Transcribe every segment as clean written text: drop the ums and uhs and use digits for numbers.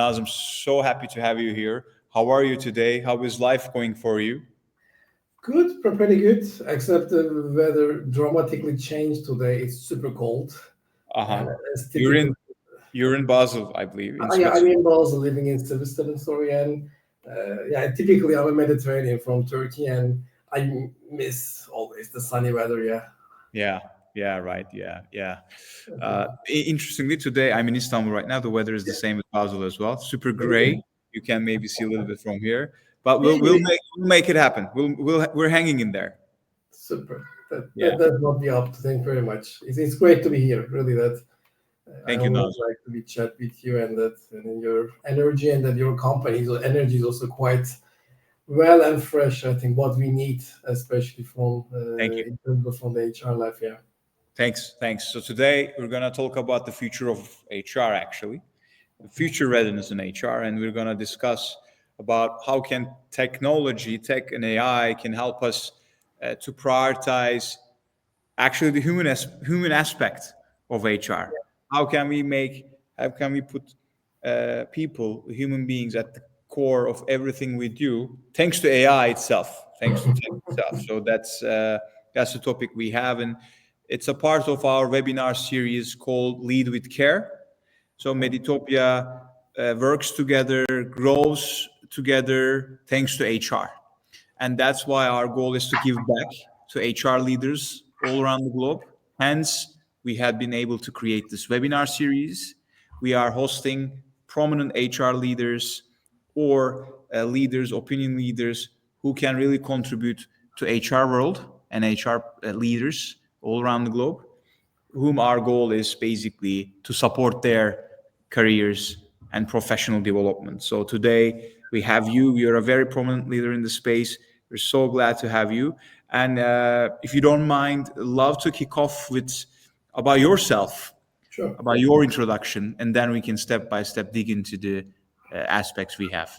I'm so happy to have you here. How are you today? How is life going for you? Good, pretty good, except the weather dramatically changed today. It's super cold. Uh-huh. It's You're typical. in you're in Basel, I believe, in Yeah, I'm Switzerland. in Basel, living in Switzerland, sorry. And yeah, typically I'm a Mediterranean from Turkey, and I miss always the sunny weather. Yeah. Yeah, yeah, right. Yeah. Interestingly, today I'm in Istanbul right now. The weather is the same as Basel as well. Super gray. You can maybe see a little bit from here, but we'll make it happen. We're hanging in there. Super. Yeah. That's not the up. Thank you very much. It's great to be here. Really, that I Thank you, always Nazım. like to be chat with you, and that and your energy and that your company's energy is also quite well and fresh. I think what we need, especially from Thank you. in terms of from the HR life. Yeah. Thanks. So today we're gonna talk about the future of HR, actually, the future readiness in HR, and we're gonna discuss about how can technology, tech, and AI can help us to prioritize actually the human aspect of HR. How can we make? How can we put people, human beings, at the core of everything we do, thanks to AI itself, thanks to tech itself. So that's the topic we have, and it's a part of our webinar series called Lead with Care. So Meditopia works together, grows together, thanks to HR. And that's why our goal is to give back to HR leaders all around the globe. Hence, we had been able to create this webinar series. We are hosting prominent HR leaders or leaders, opinion leaders who can really contribute to HR world and HR leaders all around the globe, whom our goal is basically to support their careers and professional development. So today we have you. You're a very prominent leader in the space. We're so glad to have you. And if you don't mind, love to kick off with about yourself, Sure. about your introduction, and then we can step by step dig into the aspects we have.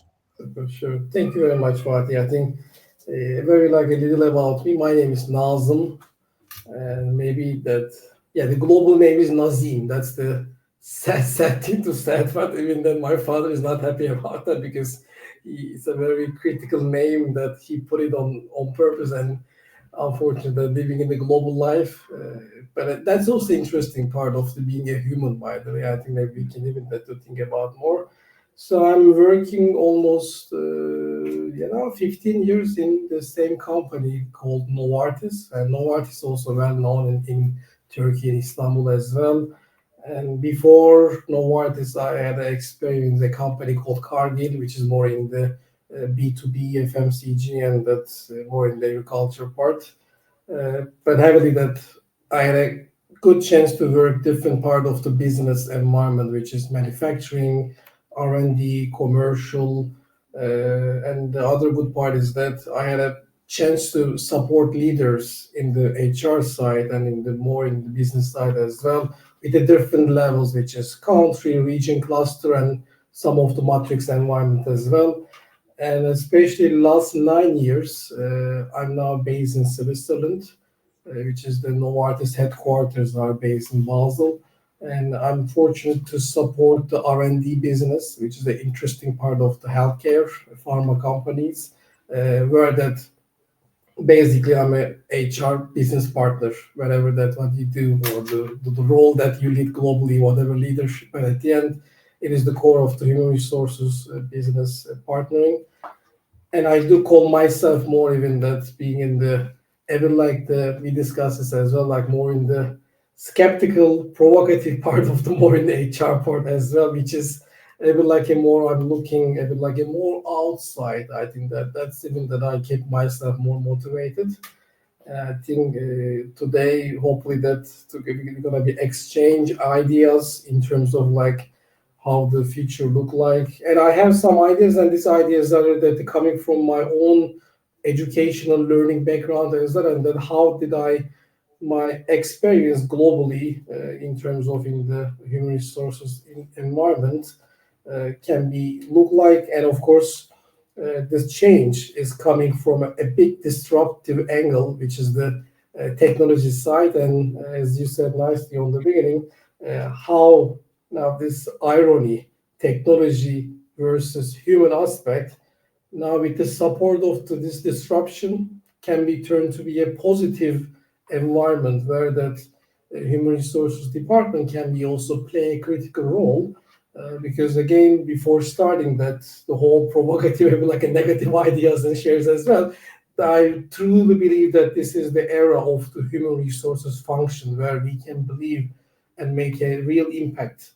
For sure. Thank you very much, Fatih. I think very like a little about me. My name is Nazım, and maybe that yeah, the global name is Nazim. That's the sad thing to say, but even then, my father is not happy about that because it's a very critical name that he put it on purpose, and unfortunately, living in the global life. But that's also interesting part of the being a human. By the way, I think that we can even better think about more. So I'm working almost, 15 years in the same company called Novartis, and Novartis also well known in Turkey and Istanbul as well. And before Novartis, I had experience a company called Cargill, which is more in the B2B FMCG, and that's more in the agriculture part. But heavily that I had a good chance to work different part of the business environment, which is manufacturing, R&D, commercial, and the other good part is that I had a chance to support leaders in the HR side and in the more in the business side as well, with the different levels, which is country, region, cluster, and some of the matrix environment as well. And especially last 9 years, I'm now based in Switzerland, which is the Novartis headquarters are based in Basel. And I'm fortunate to support the R&D business, which is the interesting part of the healthcare pharma companies, where that basically I'm a HR business partner, whatever that what you do or the role that you lead globally, whatever leadership. But at the end, it is the core of the human resources business partnering. And I do call myself more even that being in the even like the we discuss this as well, like more in the skeptical, provocative part of the more in the HR part as well, which is a bit like a more I'm looking a bit like a more outside. I think that that's even that I keep myself more motivated. I think today, hopefully, we're gonna be exchange ideas in terms of like how the future look like. And I have some ideas, and these ideas are that coming from my own educational learning background as well, and then how did I my experience globally in terms of in the human resources environment can be look like, and of course this change is coming from a big disruptive angle, which is the technology side. And as you said nicely on the beginning, how now this irony technology versus human aspect, now with the support of this disruption, can be turned to be a positive environment where that human resources department can be also play a critical role. Because again, before starting that, the whole provocative, like a negative ideas and shares as well, I truly believe that this is the era of the human resources function where we can believe and make a real impact.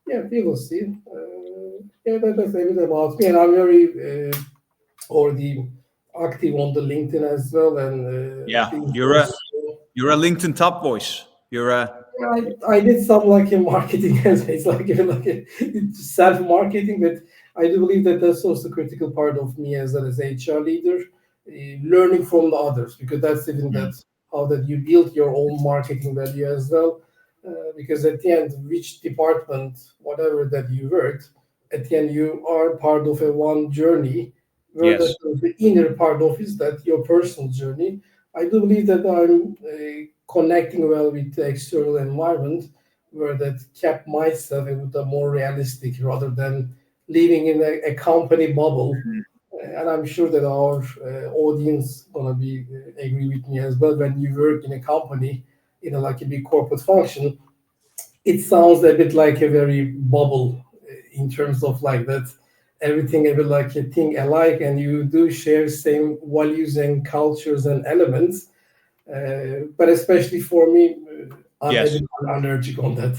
Yeah, we will see. Yeah, that's a bit about me, and I'm very already active on the LinkedIn as well, and Yeah, being you're a LinkedIn top voice. You're a I did some like in marketing as it's like even like self marketing, but I do believe that that's also a critical part of me as an HR leader, learning from the others, because that's even that how that you build your own marketing value as well. Because at the end, which department, whatever that you worked, at the end you are part of a one journey, where yes. the inner part of is that your personal journey. I do believe that I'm connecting well with the external environment, where that kept myself with a more realistic rather than living in a company bubble. And I'm sure that our audience gonna be agree with me as well. When you work in a company, like a big corporate function, it sounds a bit like a very bubble in terms of like that everything a bit like a thing alike, and you do share same values and cultures and elements. But especially for me, I'm a Yes. bit allergic on that.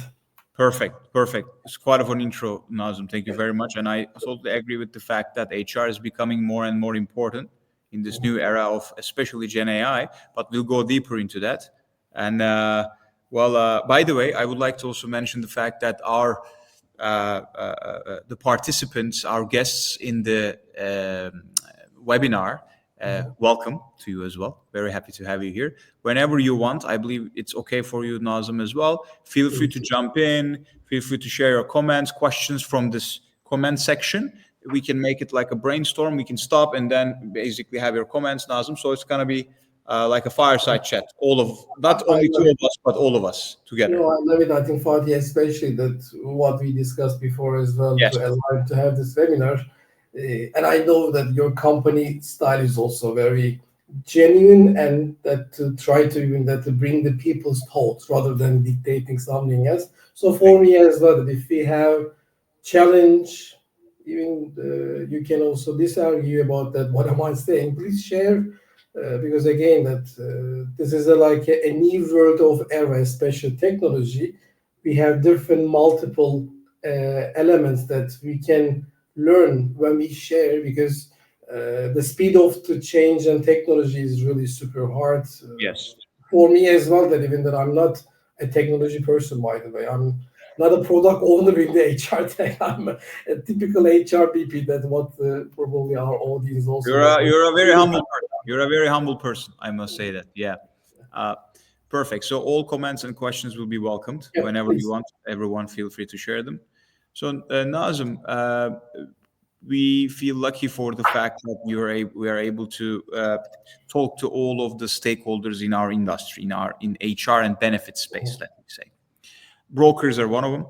Perfect. Perfect. It's quite of an intro, Nazım. Thank you very much. And I totally agree with the fact that HR is becoming more and more important in this new era of especially Gen AI, but we'll go deeper into that. And by the way, I would like to also mention the fact that the participants, our guests in the webinar, welcome to you as well. Very happy to have you here. Whenever you want, I believe it's okay for you, Nazım, as well. Feel free to jump in. Feel free to share your comments, questions from this comment section. We can make it like a brainstorm. We can stop and then basically have your comments, Nazım. So it's going to be like a fireside chat. Not only two of us, but all of us together. I love it. I think Fatih, especially that what we discussed before as well, Yes. to allow to have this webinar. And I know that your company style is also very genuine, and that to try to even that to bring the people's thoughts rather than dictating something else. So for me as well, that if we have challenge, even you can also disargue about that. What am I saying? Please share. Because again, that this is like a new world of era, special technology. We have different multiple elements that we can learn when we share, because the speed of the change and technology is really super hard. Yes. For me as well, that even that I'm not a technology person, by the way. I'm not a product owner in the HR tech. I'm a typical HR BP. That's what probably our audience also. You're a very humble person. You're a very humble person. I must say that. Yeah. Perfect. So all comments and questions will be welcomed whenever you want. Everyone, feel free to share them. So Nazım, we feel lucky for the fact that we are able to talk to all of the stakeholders in our industry, in HR and benefit space. Let me say, brokers are one of them,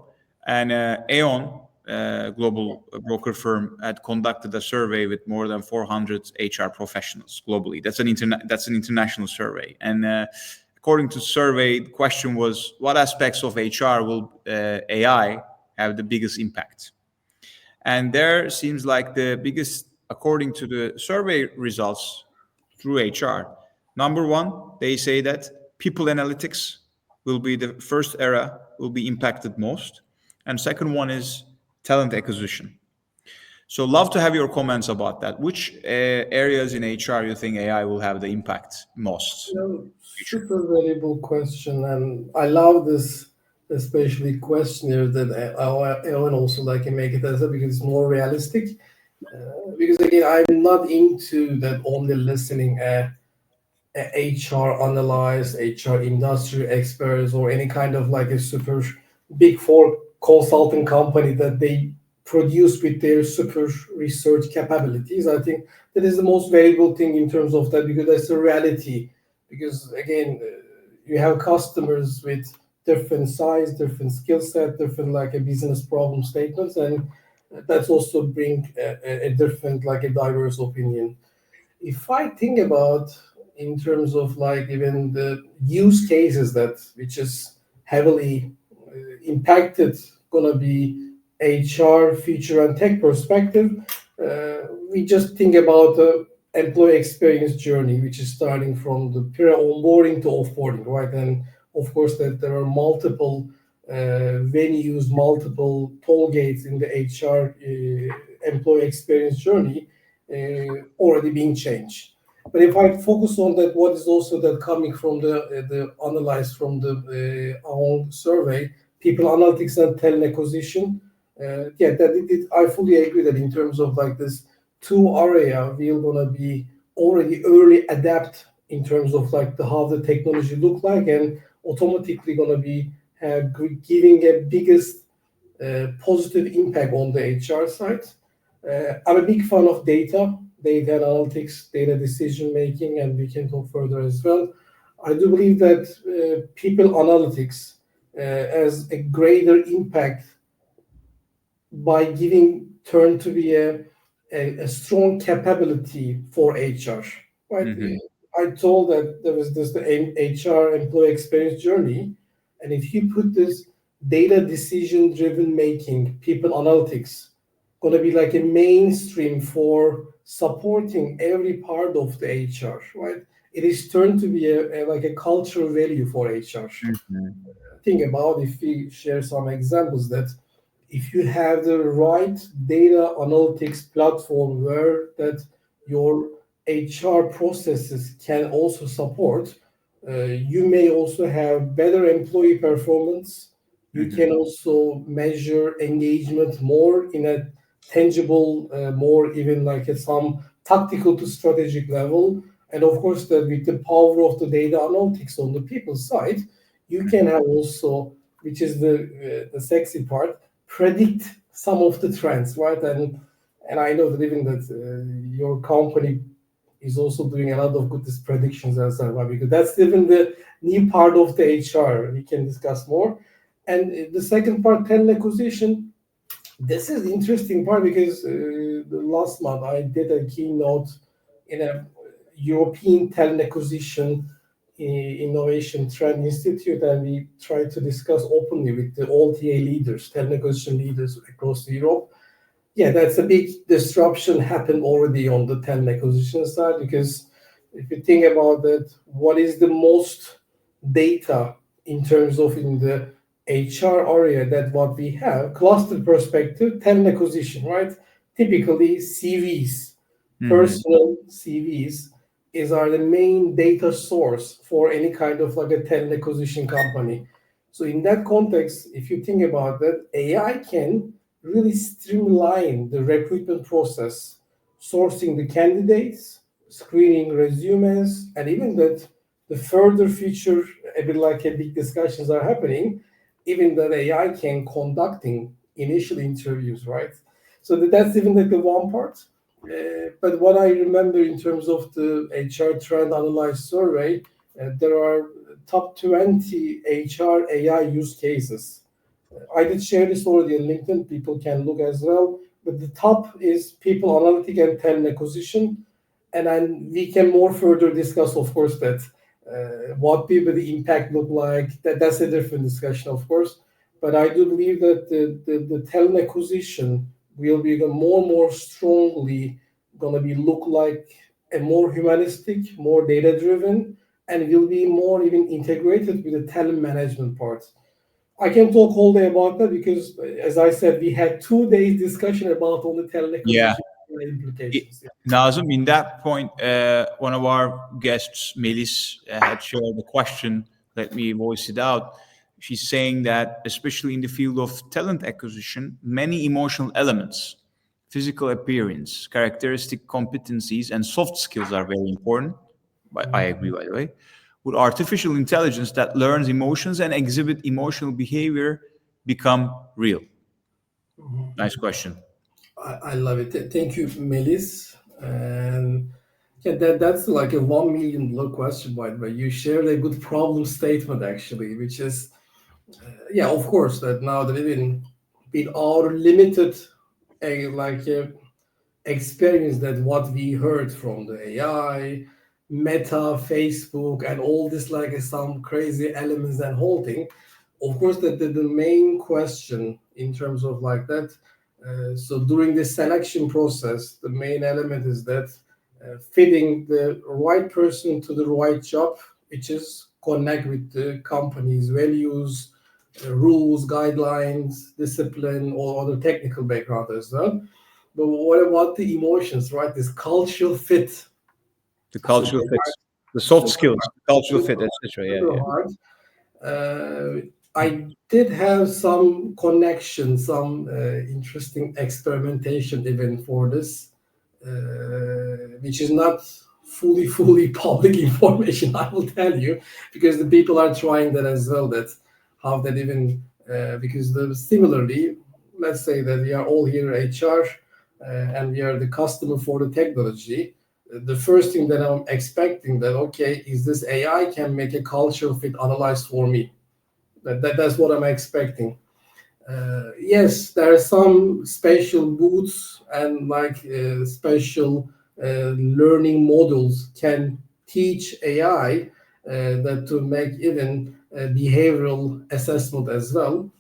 and Aon, global broker firm, had conducted a survey with more than 400 HR professionals globally. That's an international survey, and according to the survey, the question was, what aspects of HR will AI have the biggest impact? And there seems like the biggest, according to the survey results through HR, number one, they say that people analytics will be the first area will be impacted most. And second one is talent acquisition. So love to have your comments about that. Which areas in HR you think AI will have the impact most? Super valuable question, and I love this, especially questionnaire that Ellen also like can make it as well, because it's more realistic. Because again, I'm not into that only listening HR analyst, HR industry experts, or any kind of like a super big four consulting company that they produce with their super research capabilities. I think that is the most valuable thing in terms of that, because that's the reality. Because again, you have customers with different size, different skill set, different like a business problem statements, and That's also bring a different, like a diverse opinion. If I think about in terms of like even the use cases that which is heavily impacted gonna be HR, future and tech perspective, we just think about the employee experience journey, which is starting from the pre-onboarding to offboarding, right? And of course, that there are multiple venues, multiple toll gates in the HR employee experience journey already being changed. But if I focus on that, what is also that coming from the analyzed from the our own survey, people analytics and talent acquisition, yeah, I fully agree that in terms of like this two area, we're gonna be already early adapt in terms of like how the technology look like and automatically gonna be giving a biggest positive impact on the HR side. I'm a big fan of data analytics, data decision making, and we can talk further as well. I do believe that people analytics has a greater impact by giving turn to be a strong capability for HR. Right? Mm-hmm. I told that there was this the HR employee experience journey, and if you put this data decision driven making, people analytics, going to be like a mainstream for supporting every part of the HR, right? It is turned to be like a cultural value for HR. Mm-hmm. Think about if we share some examples that if you have the right data analytics platform where that your HR processes can also support, you may also have better employee performance. You Mm-hmm. can also measure engagement more in a tangible, more even like at some tactical to strategic level. And of course, that with the power of the data analytics on the people side, you can have also, which is the sexy part, predict some of the trends, right? And I know that even that your company is also doing a lot of good predictions as well, right? Because that's even the new part of the HR. We can discuss more. And the second part, talent acquisition. This is the interesting part because the last month I did a keynote in a European talent acquisition innovation trend institute, and we tried to discuss openly with the all TA leaders, talent acquisition leaders across Europe. Yeah, that's a big disruption happened already on the talent acquisition side because if you think about that, what is the most data in terms of in the HR area that what we have, cluster perspective, talent acquisition, right? Typically CVs, Mm-hmm. personal CVs are the main data source for any kind of like a talent acquisition company. So in that context, if you think about that, AI can really streamline the recruitment process, sourcing the candidates, screening resumes, and even that the further future, a bit like a big discussions are happening, even that AI can conducting initial interviews, right? So that's even like the one part. But what I remember in terms of the HR trend analyze survey, there are top 20 HR AI use cases. I did share this already on LinkedIn. People can look as well. But the top is people analytic and talent acquisition. And then we can more further discuss, of course, that what people the impact look like. That's a different discussion, of course. But I do believe that the talent acquisition will be even more and more strongly gonna be look like a more humanistic, more data driven, and will be more even integrated with the talent management part. I can talk all day about that because, as I said, we had 2 days discussion about all the talent Yeah. acquisition implications. Yeah. Nazım, in that point, one of our guests, Melis, had shared a question. Let me voice it out. She's saying that, especially in the field of talent acquisition, many emotional elements, physical appearance, characteristic competencies, and soft skills are very important. But I agree, by the way. Would artificial intelligence that learns emotions and exhibit emotional behavior become real? Nice question. I love it. Thank you, Melis. And yeah, that's like a $1 million question, by the way. You shared a good problem statement actually, which is yeah, of course, that now that even with our limited a experience that what we heard from the AI, Meta, Facebook, and all this like some crazy elements and whole thing. Of course, the main question in terms of like that. So during the selection process, the main element is that fitting the right person to the right job, which is connect with the company's values, rules, guidelines, discipline, or other technical background as well. But what about the emotions, right? This cultural fit. The Super cultural fits, the soft super skills, the cultural super, fit, etc. Yeah, super yeah. hard. I did have some connection, some interesting experimentation even for this, which is not fully public information. I will tell you because the people are trying that as well. That how that even because similarly, let's say that we are all here HR and we are the customer for the technology. The first thing that I'm expecting that okay is this AI can make a cultural fit analyze for me. That's what I'm expecting. Yes, there are some special booths and like special learning models can teach AI that to make even behavioral assessment as well.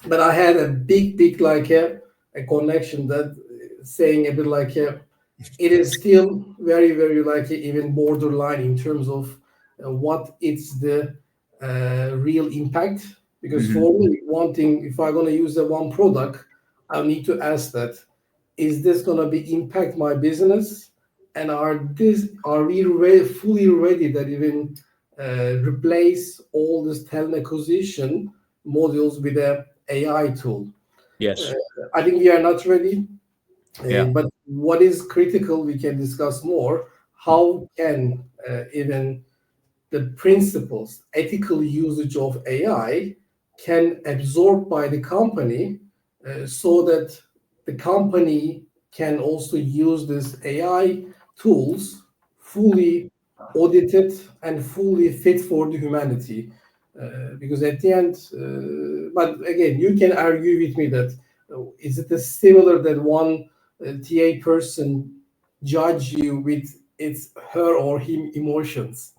But I had a big like a connection that saying a bit like it is still very like even borderline in terms of what it's the real impact. Because Mhm. for me, one thing, if I'm going to use the one product, I need to ask that: is this going to be impact my business? And are we fully ready that even replace all this talent acquisition modules with a AI tool? Uh, Yes. I think we are not ready. Yeah. But what is critical, we can discuss more. How can even the principles, ethical usage of AI can absorb by the company so that the company can also use this AI tools fully audited and fully fit for the humanity. Because at the end, but again, you can argue with me that is it a similar that one TA person judge you with its her or him emotions?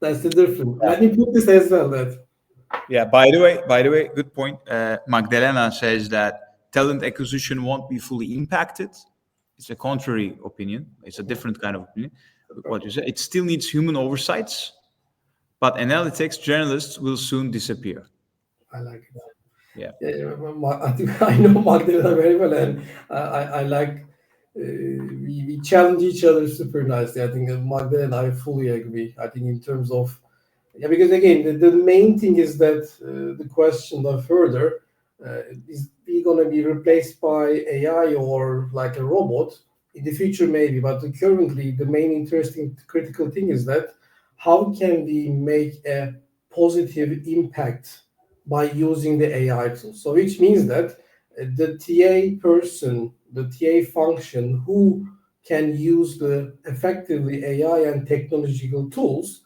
That's the difference. Let me put this as well. That Yeah. By the way, good point. Magdalena says that talent acquisition won't be fully impacted. It's a contrary opinion. It's a different kind of opinion. What you say, it still needs human oversights, but analytics journalists will soon disappear. I like it. Yeah. Yeah, yeah, I think I know Magdalena very well, and I like we challenge each other super nicely. I think Magdalena, I fully agree. I think in terms of yeah, because again, the main thing is that the question of further is we gonna be replaced by AI or like a robot in the future maybe, but currently the main interesting critical thing is that how can we make a positive impact by using the AI tool? So which means that the TA person, the TA function who can use the effectively AI and technological tools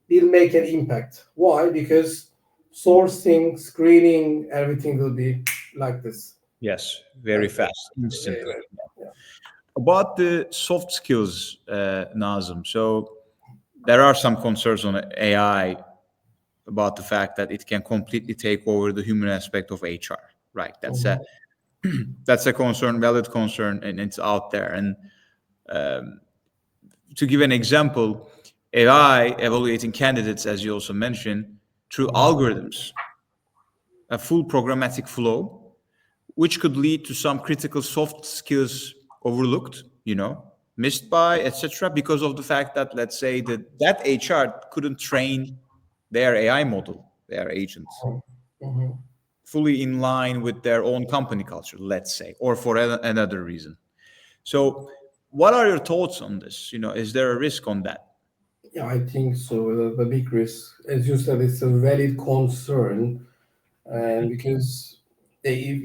will make an impact. Why? Because sourcing, screening, everything will be like this. Yes. Very Like fast, very, instantly. very, yeah. About the soft skills, Nazım. So there are some concerns on AI about the fact that it can completely take over the human aspect of HR. Right. That's a Mhm. that's a concern, valid concern, and it's out there. And to give an example, AI evaluating candidates, as you also mentioned, through algorithms, a full programmatic flow, which could lead to some critical soft skills overlooked, missed by, etc., because of the fact that, let's say, that HR couldn't train their AI model, their agent, Mhm. fully in line with their own company culture, let's say, or for another reason. So, what are your thoughts on this? Is there a risk on that? Yeah, I think so. The big risk, as you said, it's a valid concern, and because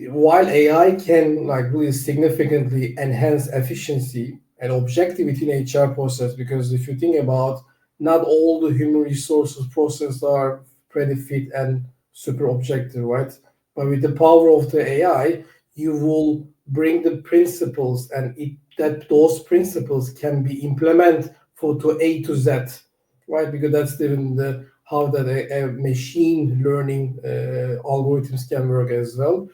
while AI can like really significantly enhance efficiency and objectivity in HR process, because if you think about not all the human resources process are pretty fit and super objective, right? But with the power of the AI, you will bring the principles and that those principles can be implemented to A to Z, right? Because that's the how that a machine learning algorithms can work as well.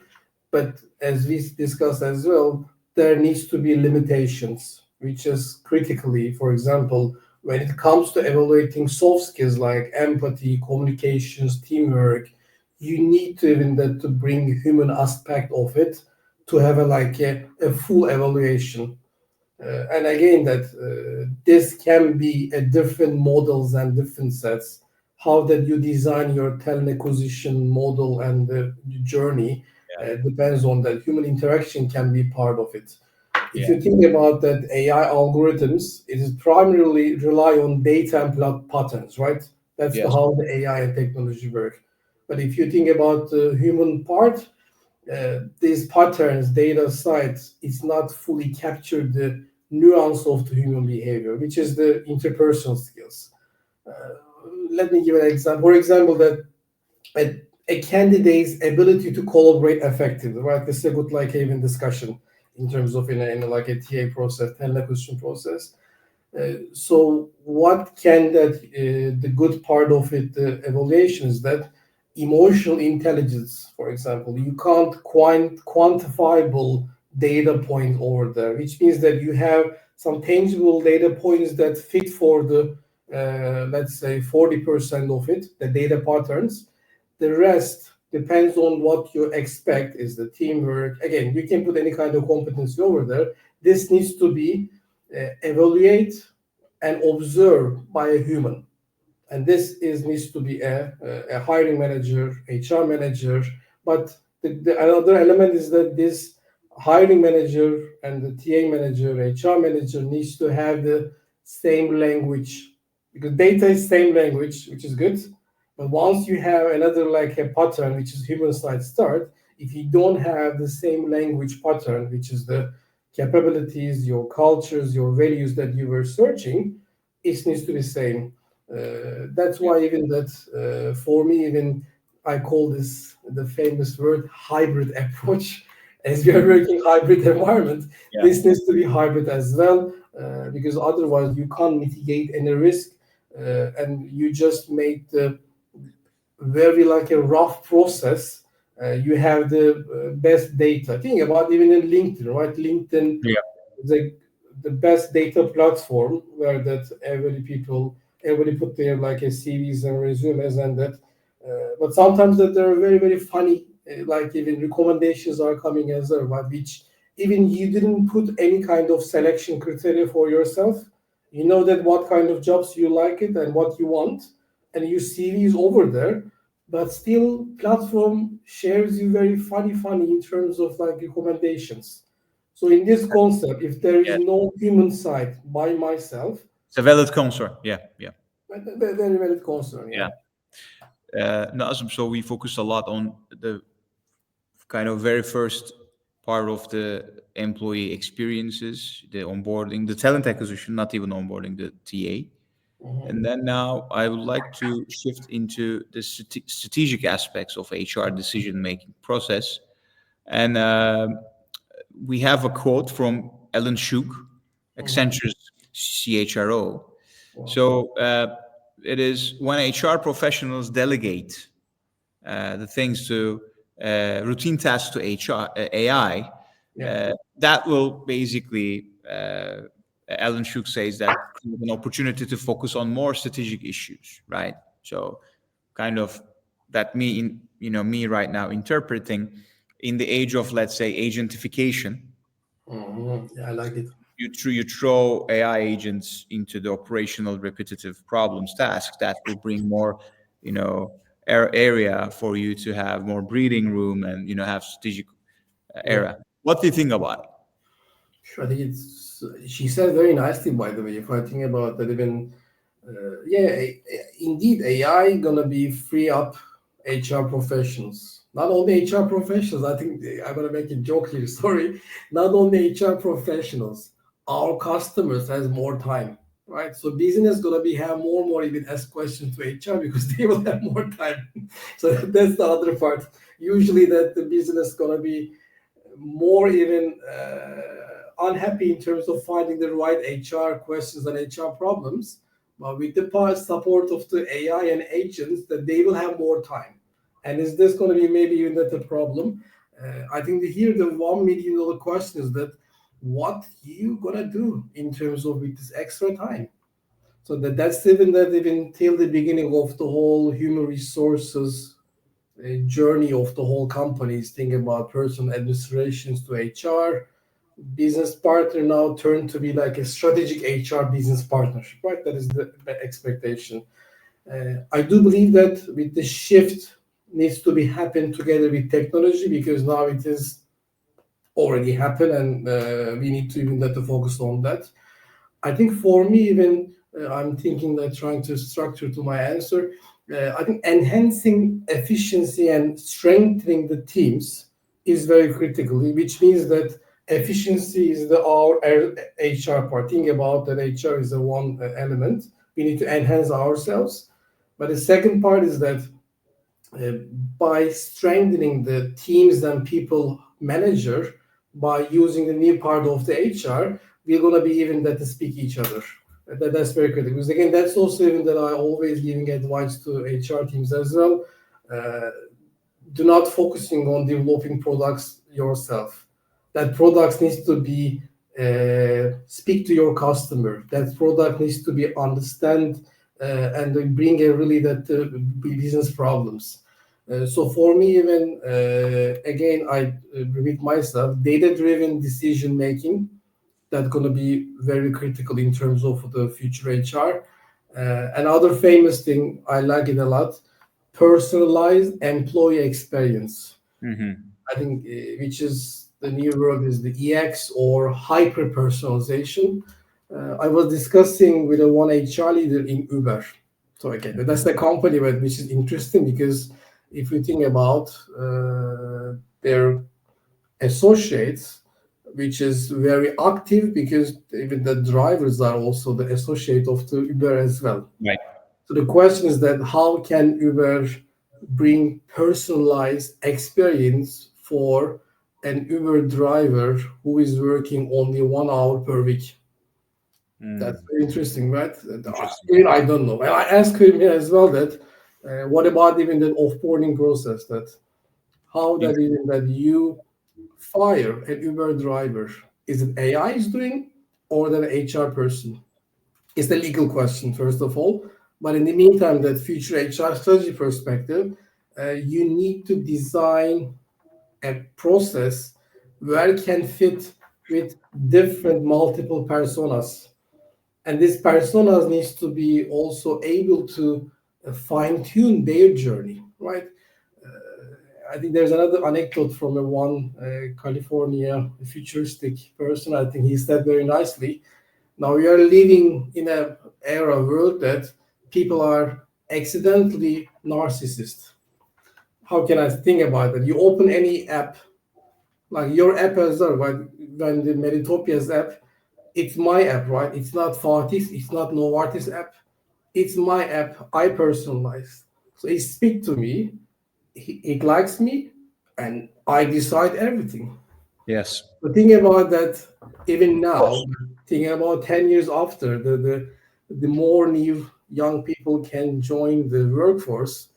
But as we discussed as well, there needs to be limitations, which is critically, for example, when it comes to evaluating soft skills like empathy, communications, teamwork, you need to even that to bring human aspect of it to have a full evaluation. And again, that this can be a different models and different sets. How that you design your talent acquisition model and the journey depends on that. Human interaction can be part of it. If you think about that AI algorithms, it is primarily rely on data and patterns, right? That's how the AI and technology work. But if you think about the human part, these patterns, data sites, it's not fully captured the nuance of the human behavior, which is the interpersonal skills. Let me give an example. For example, that a candidate's ability to collaborate effectively, right? This is a good even discussion in terms of in a TA process, talent acquisition process. So what can that the good part of it, the evaluation is that emotional intelligence, for example, you can't quantifiable data point over there, which means that you have some tangible data points that fit for the let's say 40% of it, the data patterns. The rest depends on what you expect is the teamwork. Again, you can put any kind of competency over there. This needs to be evaluate and observed by a human. And this needs to be a hiring manager, HR manager. But the another element is that this hiring manager and the TA manager, HR manager needs to have the same language, because data is same language, which is good. But once you have another a pattern, which is human side start, if you don't have the same language pattern, which is the capabilities, your cultures, your values that you were searching, it needs to be same. That's why even that for me, even I call this the famous word hybrid approach. As we are working hybrid environment, this needs to be hybrid as well, because otherwise you can't mitigate any risk, and you just make the very a rough process. You have the best data. Think about even in LinkedIn, right? LinkedIn is the best data platform where that everybody put their a CVs and resumes and that. But sometimes that they're very very funny, even recommendations are coming as well, right? Which even you didn't put any kind of selection criteria for yourself. You know that what kind of jobs you like it and what you want, and your CV is over there, but still platform shares you very funny in terms of recommendations. So in this concept, if there is no human side by myself, it's a valid concern. Very valid concern. Nazım, so we focus a lot on the kind of very first part of the employee experiences, the onboarding, the talent acquisition, not even onboarding, the TA. And then now I would like to shift into the strategic aspects of HR decision-making process. And we have a quote from Alan Shook, Accenture's CHRO. So it is when HR professionals delegate the things to routine tasks to HR, AI, that will basically, Alan Shook says that create an opportunity to focus on more strategic issues, right? So kind of that me right now interpreting in the age of, let's say, agentification. I like it. You throw AI agents into the operational repetitive problems tasks that will bring more, area for you to have more breathing room and have strategic area. What do you think about it? Sure, I think she said very nicely, by the way. If I think about that, even indeed, AI gonna be free up HR professionals. Not only HR professionals. I think I'm gonna make a joke here. Sorry, not only HR professionals. Our customers has more time, right? So business gonna have more and more even ask questions to HR because they will have more time. So that's the other part. Usually, that the business gonna be more even unhappy in terms of finding the right HR questions and HR problems. But with the support of the AI and agents, that they will have more time. And is this going to be maybe even that a problem? I think here the $1 million question is that what you gonna do in terms of with this extra time? So that's even till the beginning of the whole human resources journey of the whole companies. Think about personal administrations to HR. Business partner now turned to be like a strategic HR business partnership, right? That is the expectation. I do believe that with the shift needs to be happen together with technology, because now it is already happened, and we need to even that to focus on that. I think for me, even I'm thinking that trying to structure to my answer. I think enhancing efficiency and strengthening the teams is very critical, which means that efficiency is our HR part. Think about that HR is the one element. We need to enhance ourselves. But the second part is that by strengthening the teams and people manager, by using the new part of the HR, we're going to be even that to speak each other. That's very critical. Because again, that's also even that I always giving advice to HR teams as well. Do not focusing on developing products yourself. That product needs to be speak to your customer. That product needs to be understand and bring a really that business problems. So for me, even again, I repeat myself, data-driven decision making, that's going to be very critical in terms of the future HR. Another famous thing, I like it a lot, personalized employee experience. I think which is the new word is the EX or hyper personalization. I was discussing with one HR leader in Uber. So again, that's the company which is interesting, because if you think about their associates, which is very active, because even the drivers are also the associate of the Uber as well. Right. So the question is that how can Uber bring personalized experience for an Uber driver who is working only 1 hour per week? That's very interesting, right? I don't know. And I asked him as well that what about even the offboarding process? That how that even that you fire an Uber driver, is it AI is doing or the HR person? It's the legal question first of all. But in the meantime, that future HR strategy perspective, you need to design a process where it can fit with different multiple personas. And this personas needs to be also able to fine tune their journey, right? I think there's another anecdote from one California futuristic person. I think he said very nicely. Now we are living in an era world that people are accidentally narcissists. How can I think about that? You open any app, like your app as well, right? When the Meditopia's app, it's my app, right? It's not Fatih's, it's not Novartis app. It's my app. I personalize. So it speaks to me. It likes me, and I decide everything. Yes. But think about that. Even now, think about 10 years after, the more new young people can join the workforce,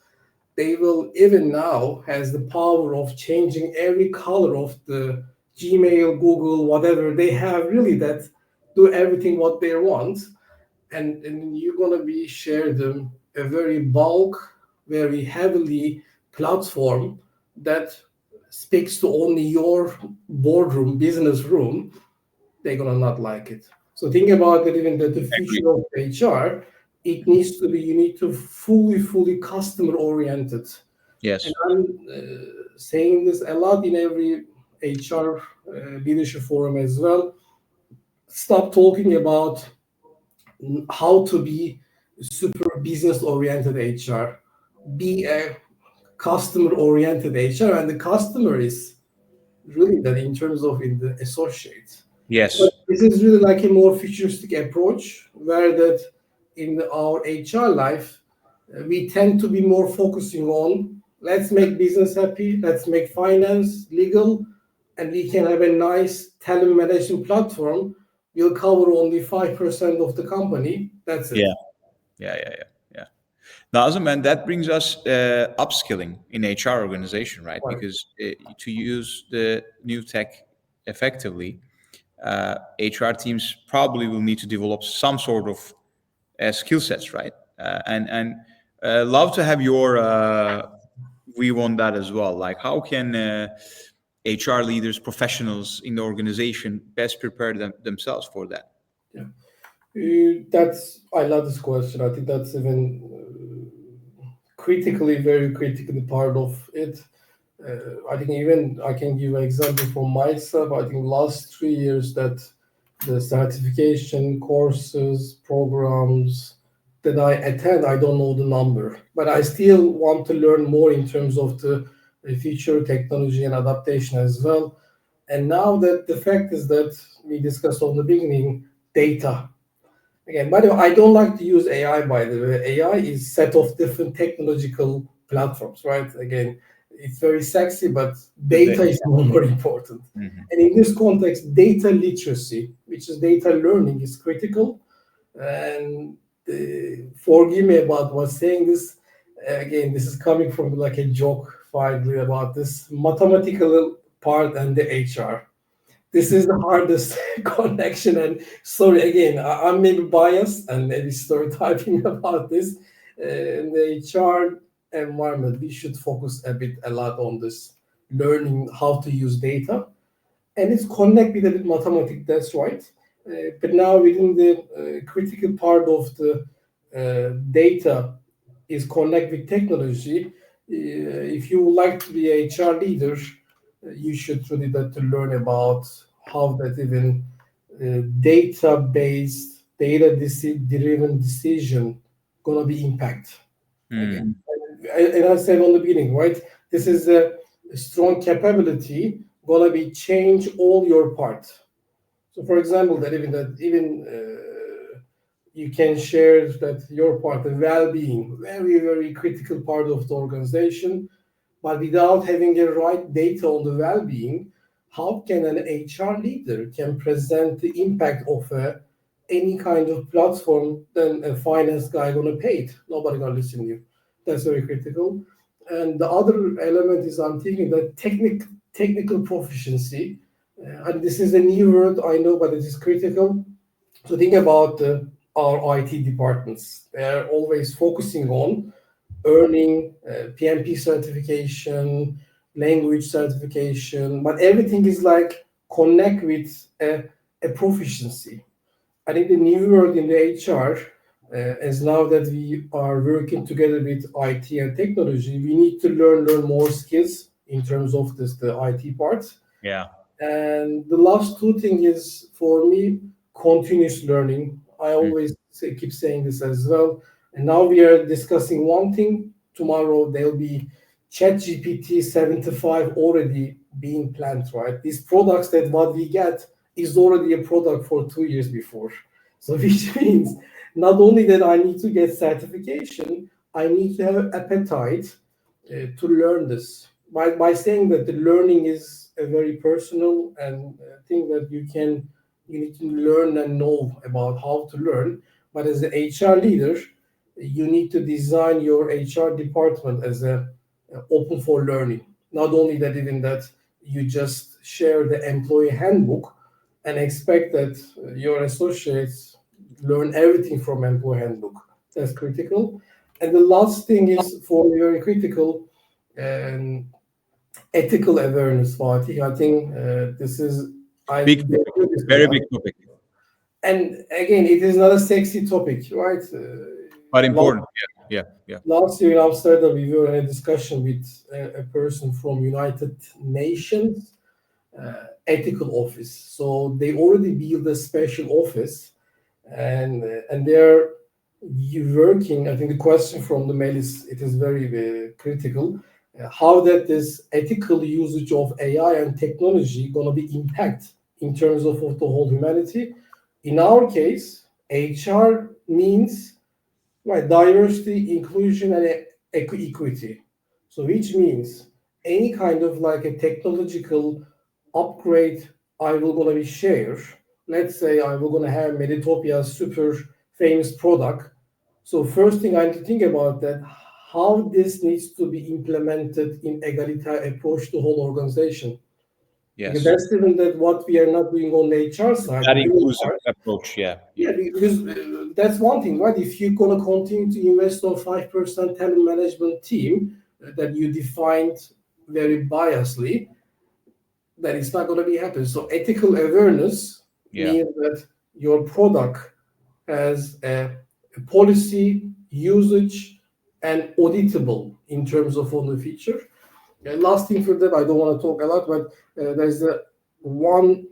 they will even now has the power of changing every color of the Gmail, Google, whatever they have, really that do everything what they want. And you're going to be share them a very bulk, very heavily platform that speaks to only your boardroom, business room. They're going to not like it. So think about it, even that the future of HR, it needs to be, you need to fully customer oriented. Yes. And I'm saying this a lot in every HR leadership forum as well. Stop talking about how to be super business oriented HR. Be a customer oriented HR, and the customer is really that in terms of in the associates. Yes. But this is really like a more futuristic approach, where that in our HR life, we tend to be more focusing on let's make business happy, let's make finance, legal, and we can have a nice talent management platform, we'll cover only 5% of the company. That's it. Yeah. Nazım, and that brings us upskilling in HR organization, right? Right. Because to use the new tech effectively, HR teams probably will need to develop some sort of skill sets, right? And love to have your view on that as well. Like, how can HR leaders, professionals in the organization best prepare themselves for that? Yeah. I love this question. I think that's even very critically part of it. I think even I can give an example from myself. I think last 3 years that the certification courses, programs that I attend, I don't know the number, but I still want to learn more in terms of the future technology and adaptation as well. And now that the fact is that we discussed on the beginning, data. Again, by the way, I don't like to use AI, by the way. AI is set of different technological platforms, right? Again, it's very sexy, but data is more important. Mm-hmm. And in this context, data literacy, which is data learning, is critical. And forgive me about what saying this. Again, this is coming from like a joke finally about this mathematical part and the HR. This is the hardest connection. And sorry again, I'm maybe biased and maybe stereotyping about this. In the HR environment, we should focus a lot on this learning how to use data, and it's connect with a bit mathematics. That's right. But now within the critical part of the data is connect with technology. If you would like to be a HR leader, you should really that to learn about how that even data-based, data-driven decision gonna be impact. Again, and I said on the beginning, right? This is a strong capability gonna be change all your part. So, for example, that even you can share that your part, the well-being, very critical part of the organization. But without having the right data on the well-being, how can an HR leader can present the impact of any kind of platform? Then a finance guy gonna pay it. Nobody gonna listen to you. That's very critical. And the other element is I'm thinking that technical proficiency. And this is a new word I know, but it is critical. So think about our IT departments. They're always focusing on earning PMP certification, language certification, but everything is like connect with a proficiency. I think the new world in the HR, as now that we are working together with IT and technology, we need to learn more skills in terms of the IT part. Yeah. And the last two thing is for me continuous learning. I always keep saying this as well. And now we are discussing one thing. Tomorrow there'll be ChatGPT 75 already being planned, right? These products that what we get is already a product for 2 years before. So which means not only that I need to get certification, I need to have appetite to learn this. By saying that the learning is a very personal and thing that you need to learn and know about how to learn. But as an HR leader, you need to design your HR department as a open for learning. Not only that, even that you just share the employee handbook and expect that your associates learn everything from employee handbook. That's critical. And the last thing is for me very critical, um, ethical awareness, Fatih. I think this is I Big topic, very big topic, and again, it is not a sexy topic, right? but Last, important. Yeah. last year in Amsterdam, we were in a discussion with a person from United Nations ethical office. So they already built a special office, and they're working. I think the question from the mail is it is very critical. How that this ethical usage of AI and technology gonna be impact in terms of the whole humanity. In our case, HR means right diversity, inclusion, and equity. So which means any kind of like a technological upgrade I will gonna be share. Let's say I will gonna have Meditopia super famous product. So first thing I need to think about that how this needs to be implemented in egalitarian approach to whole organization. Because Yes. that's even that what we are not doing on the HR side. That The human inclusive part. approach, yeah. Yeah, because that's one thing, right? If you're gonna continue to invest on 5% talent management team that you defined very biasly, then it's not gonna be happening. So ethical awareness Yeah. means that your product has a policy, usage, and auditable in terms of all the feature. And last thing for that, I don't want to talk a lot, but there's a one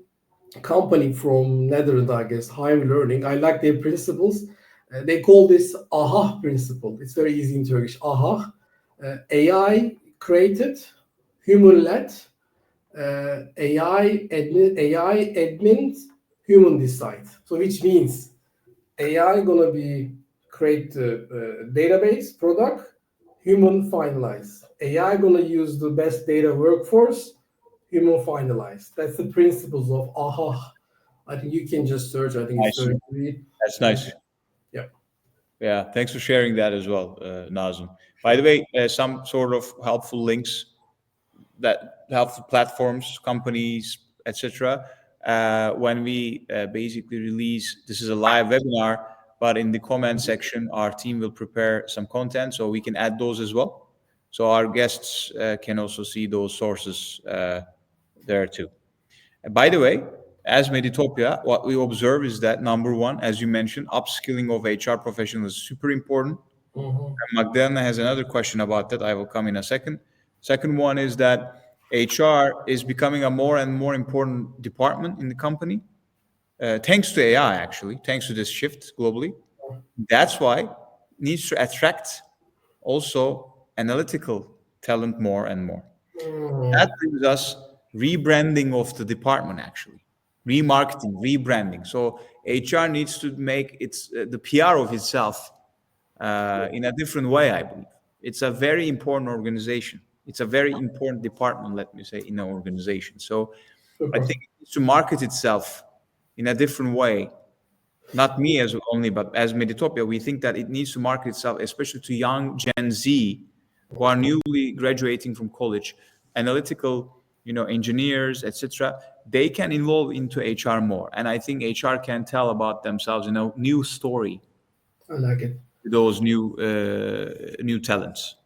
company from Netherlands, I guess, higher learning. I like their principles. They call this AHA principle. It's very easy in Turkish. AHA, AI created, human led, AI admin, human decide. So which means AI gonna be create the database product, human finalize. AI gonna use the best data workforce, human finalize. That's the principles of AHA. I think you can just search. I think it's Nice. very That's nice. yeah. Yeah, thanks for sharing that as well, Nazım. By the way, some sort of helpful links, that helpful platforms, companies, etc. When we basically release, this is a live webinar, but in the comment section, our team will prepare some content so we can add those as well. So our guests can also see those sources there too. And by the way, as Meditopia, what we observe is that number one, as you mentioned, upskilling of HR professionals is super important. Mhm. Magdalena has another question about that. I will come in a second. Second one is that HR is becoming a more and more important department in the company, thanks to AI, actually, thanks to this shift globally. That's why it needs to attract also analytical talent more and more. That Mhm. brings us rebranding of the department, actually, remarketing, rebranding. So HR needs to make its the PR of itself in a different way, I believe. It's a very important organization. It's a very important department, let me say, in an organization. So I Super. think it needs to market itself in a different way. Not me as only, but as Meditopia, we think that it needs to market itself, especially to young Gen Z who are newly graduating from college, analytical, engineers, etc. They can involve into HR more, and I think HR can tell about themselves in a new story I like it. to those new talents.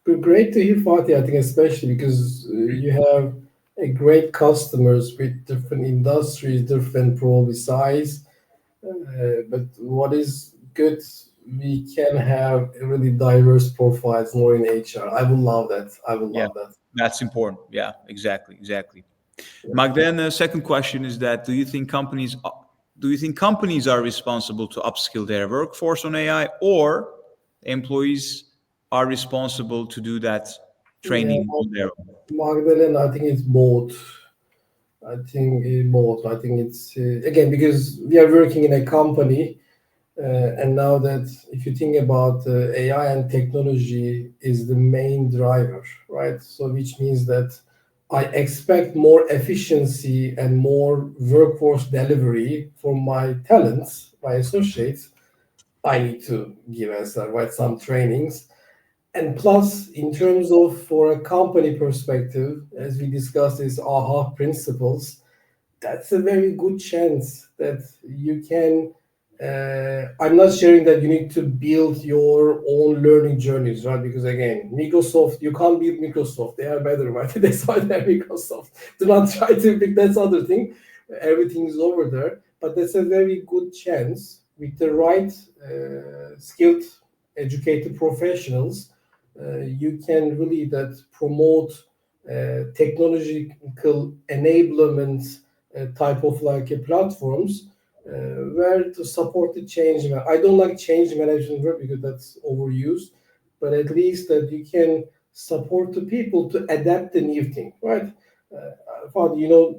Great to hear, Fatih. I think especially because you have a great customers with different industries, different probably size. But what is good, we can have really diverse profiles more in HR. I would love that. I would Yeah, love that. that's important. Yeah, exactly, exactly. Magdalena, second question is that do you think companies are responsible to upskill their workforce on AI, or employees are responsible to do that Yeah, training on their own? Magdalene, I think it's both. I think both. I think it's again because we are working in a company, and now that if you think about AI and technology is the main driver, right? So which means that I expect more efficiency and more workforce delivery from my talents, my associates. I need to give us right some trainings. And plus, in terms of for a company perspective, as we discussed, is AHA principles, that's a very good chance that you can. I'm not sharing that you need to build your own learning journeys, right? Because again, Microsoft, you can't beat Microsoft. They are better, right? That's why they're Microsoft. Do not try to pick. That's other thing. Everything is over there, but that's a very good chance with the right skilled, educated professionals. You can really that promote technological enablement type of like platforms where to support the change. I don't like change management work because that's overused, but at least that you can support the people to adapt the new thing, right? Father,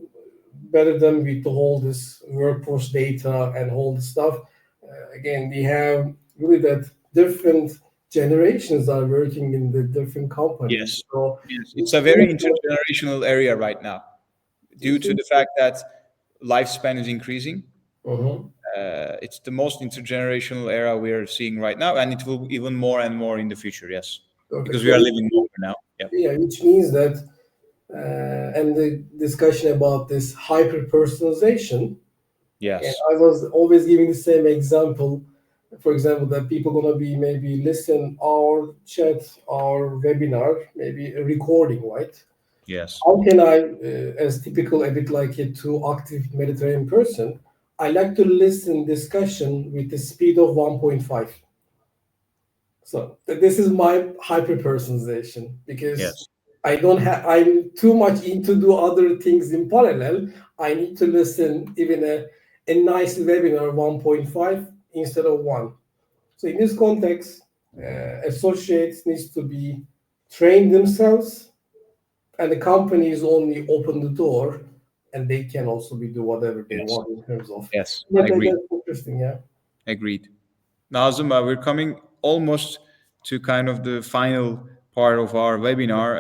better than with all this workforce data and all the stuff. Again, we have really that different generations are working in the different companies. Yes, So yes, it's it's a very intergenerational area right now. due to the fact that lifespan is increasing. Mhm. It's the most intergenerational era we are seeing right now, and it will even more and more in the future. Yes, Perfect. because we are living longer now. Yeah. Yeah, which means that, and the discussion about this hyper personalization. And Yes. I was always giving the same example. For example, that people gonna be maybe listen our chat, our webinar, maybe a recording, right? Yes. How can I, as typical, a bit like a too active Mediterranean person, I like to listen discussion with the speed of 1.5. So this is my hyper personalization because Yes. I don't have. I'm too much into do other things in parallel. I need to listen even a nice webinar 1.5 instead of one. So in this context, associates needs to be trained themselves, and the companies only open the door, and they can also be do whatever they Yes. want in terms of. Yes. But I agree. that's interesting, yeah. Agreed. Nazım, we're coming almost to kind of the final part of our webinar.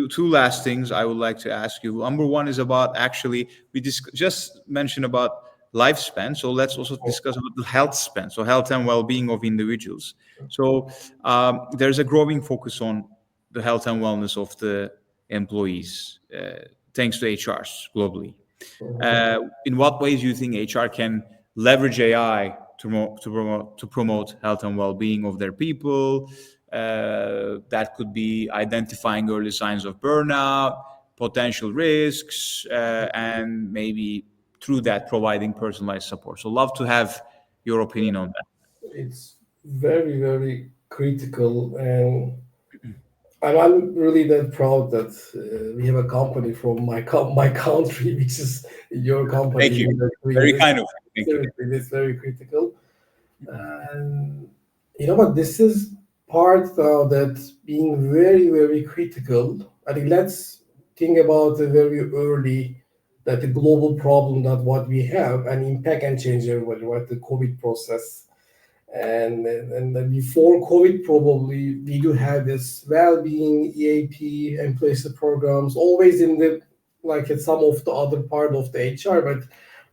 Two last things I would like to ask you. Number one is about actually we just mentioned about lifespan, so let's also discuss about the health span, so health and well-being of individuals. So there's a growing focus on the health and wellness of the employees, thanks to HRs globally. In what ways do you think HR can leverage AI to promote health and well-being of their people? That could be identifying early signs of burnout, potential risks, and maybe through that providing personalized support. So, love to have your opinion on that. It's very, very critical, and I'm really that proud that we have a company from my country, which is your Thank company, you. that's doing Very this. kind of you. Thank you. Seriously, it's very critical. And you know what? This is part now that being very, very critical. I think let's think about the very early that the global problem that what we have and impact and change everybody, right? The COVID process. And then before COVID, probably we do have this well-being EAP employee programs always in the like at some of the other part of the HR, but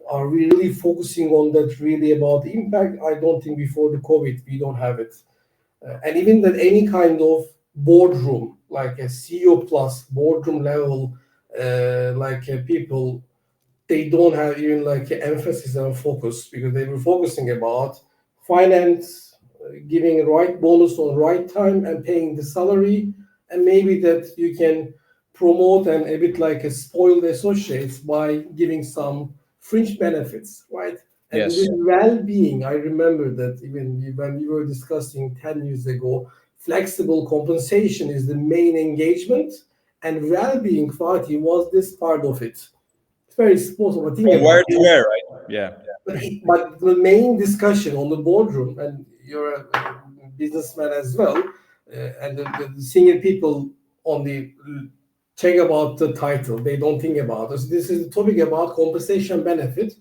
are we really focusing on that really about the impact? I don't think before the COVID we don't have it. And even that any kind of boardroom, like a CEO plus boardroom level, people, they don't have even like emphasis and focus because they were focusing about finance, giving right bonus on right time and paying the salary, and maybe that you can promote and a bit like a spoiled associates by giving some fringe benefits, right? And Yes. this well-being, I remember that even when we were discussing 10 years ago, flexible compensation is the main engagement, and well-being, Fatih, was this part of it. It's very small, but think From about where to it. where, right? Yeah. But the main discussion on the boardroom, and you're a businessman as well, and the senior people on the think about the title. They don't think about this. This is the topic about compensation benefit.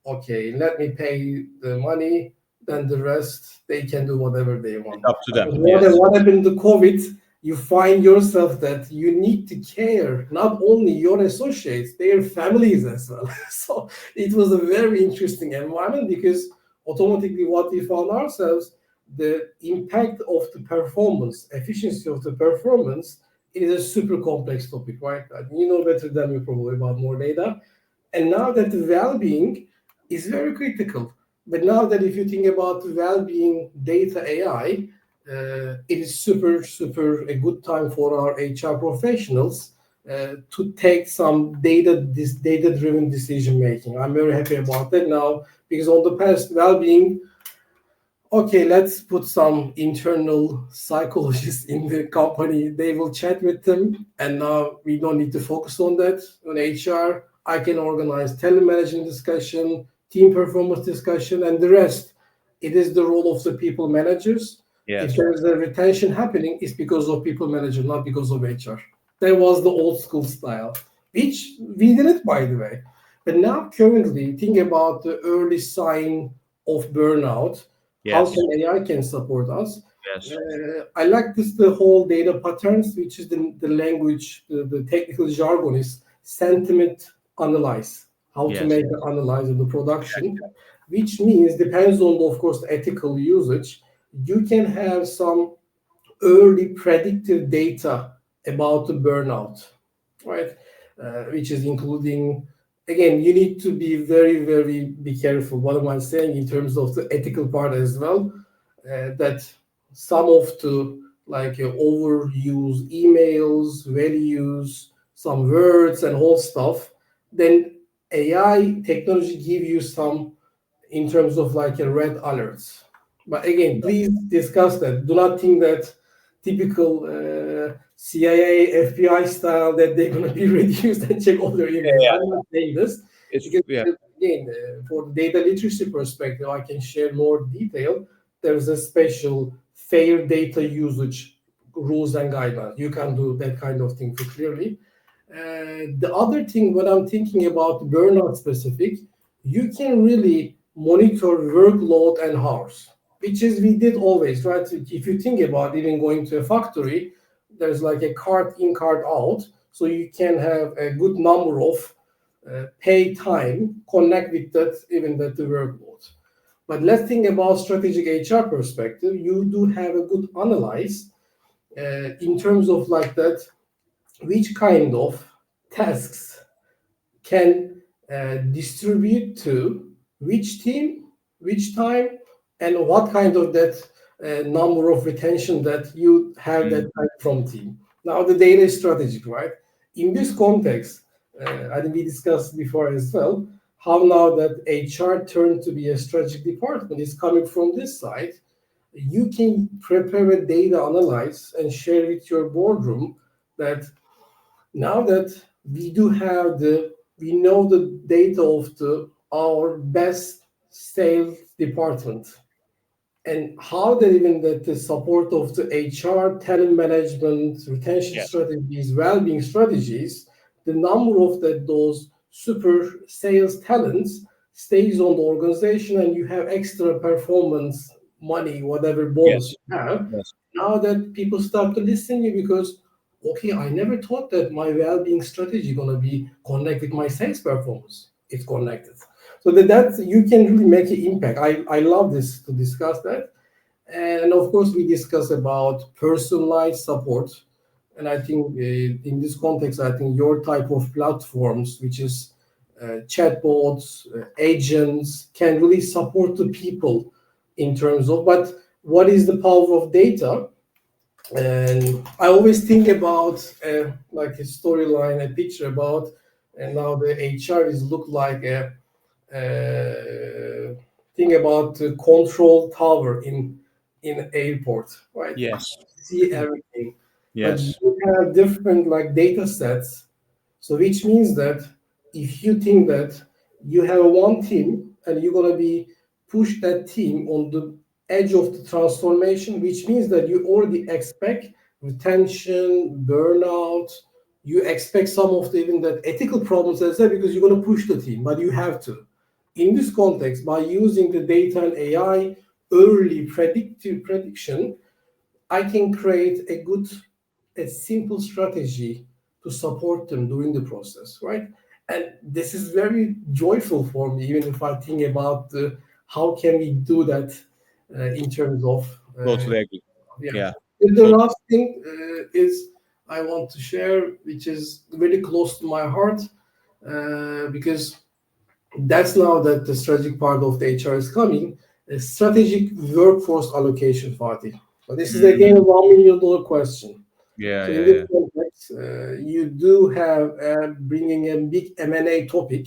Okay, let me pay the money, then the rest they can do whatever they It's want. up to them. What, Yes. what happened to COVID? You find yourself that you need to care not only your associates, their families as well. So it was a very interesting environment because automatically what we found ourselves, the impact of the performance, efficiency of the performance, it is a super complex topic, right? You know better than me probably about more data. And now that the well-being is very critical. But now that if you think about well-being data AI, it is super, super a good time for our HR professionals to take some this data-driven decision making. I'm very happy about that now because on the past well-being, okay, let's put some internal psychologists in the company. They will chat with them, and now we don't need to focus on that. On HR, I can organize telemanagement discussion, team performance discussion, and the rest. It is the role of the people managers. If Yes. there is a retention happening, it's because of people manager, not because of HR. That was the old school style, which we did it, by the way. But now, currently, think about the early sign of burnout. How Yes. can AI can support us? Yes. I like this the whole data patterns, which is the language, the technical jargon is sentiment analyze, how to Yes. make an analyze of the production, which means depends on, of course, the ethical usage. You can have some early predictive data about the burnout, right? Which is including, again, you need to be very, very be careful. What am I saying in terms of the ethical part as well? That some of the like overuse emails, values, some words and whole stuff, then AI technology give you some in terms of like a red alerts. But again, please discuss that. Do not think that typical CIA, FBI style that they're going to be reduced and check all their Yeah, emails. yeah. I'm not saying this It's because yeah. again, for the data literacy perspective, I can share more detail. There's a special fair data usage rules and guidelines. You can do that kind of thing clearly. The other thing, when I'm thinking about burnout specific, you can really monitor workload and hours, which is we did always, right? If you think about even going to a factory, there's like a card in, card out, so you can have a good number of pay time connect with that, even that the workload. But let's think about strategic HR perspective. You do have a good analyze in terms of like that which kind of tasks can distribute to which team, which time, and what kind of that number of retention that you have that Mm. time from team. Now the data is strategic, right? In this context, I think we discussed before as well, how now that HR turned to be a strategic department is coming from this side. You can prepare a data analyze and share with your boardroom that now that we do have we know the data of the our best sales department and how that even that the support of the HR, talent management, retention Yes. strategies, well-being strategies, the number of that those super sales talents stays on the organization and you have extra performance money, whatever bonus Yes. you have. Yes. Now that people start to listen to you because okay, I never thought that my well-being strategy gonna be connected with my sales performance. It's connected. So that you can really make an impact. I love this to discuss that. And of course, we discuss about personalized support. And I think in this context, I think your type of platforms, which is chatbots, agents, can really support the people in terms of. But what is the power of data? And I always think about like a storyline, a picture about, and now the HR is look like a thing about the control tower in airport, right? Yes. See everything, but Yes. you have different like data sets. So which means that if you think that you have one team and you're gonna be push that team on the edge of the transformation, which means that you already expect retention, burnout, you expect some of the even that ethical problems as well because you're gonna push the team, but you have to. In this context, by using the data and AI early predictive prediction, I can create a simple strategy to support them during the process, right? And this is very joyful for me, even if I think about how can we do that in terms of Totally agree. yeah. Yeah. The Totally. last thing is I want to share, which is very close to my heart, because that's now that the strategic part of the HR is coming, a strategic workforce allocation, Fatih. But this is again a Mm. $1 million question. Yeah. So in Yeah. this Yeah. context, you do have bringing a big M&A topic,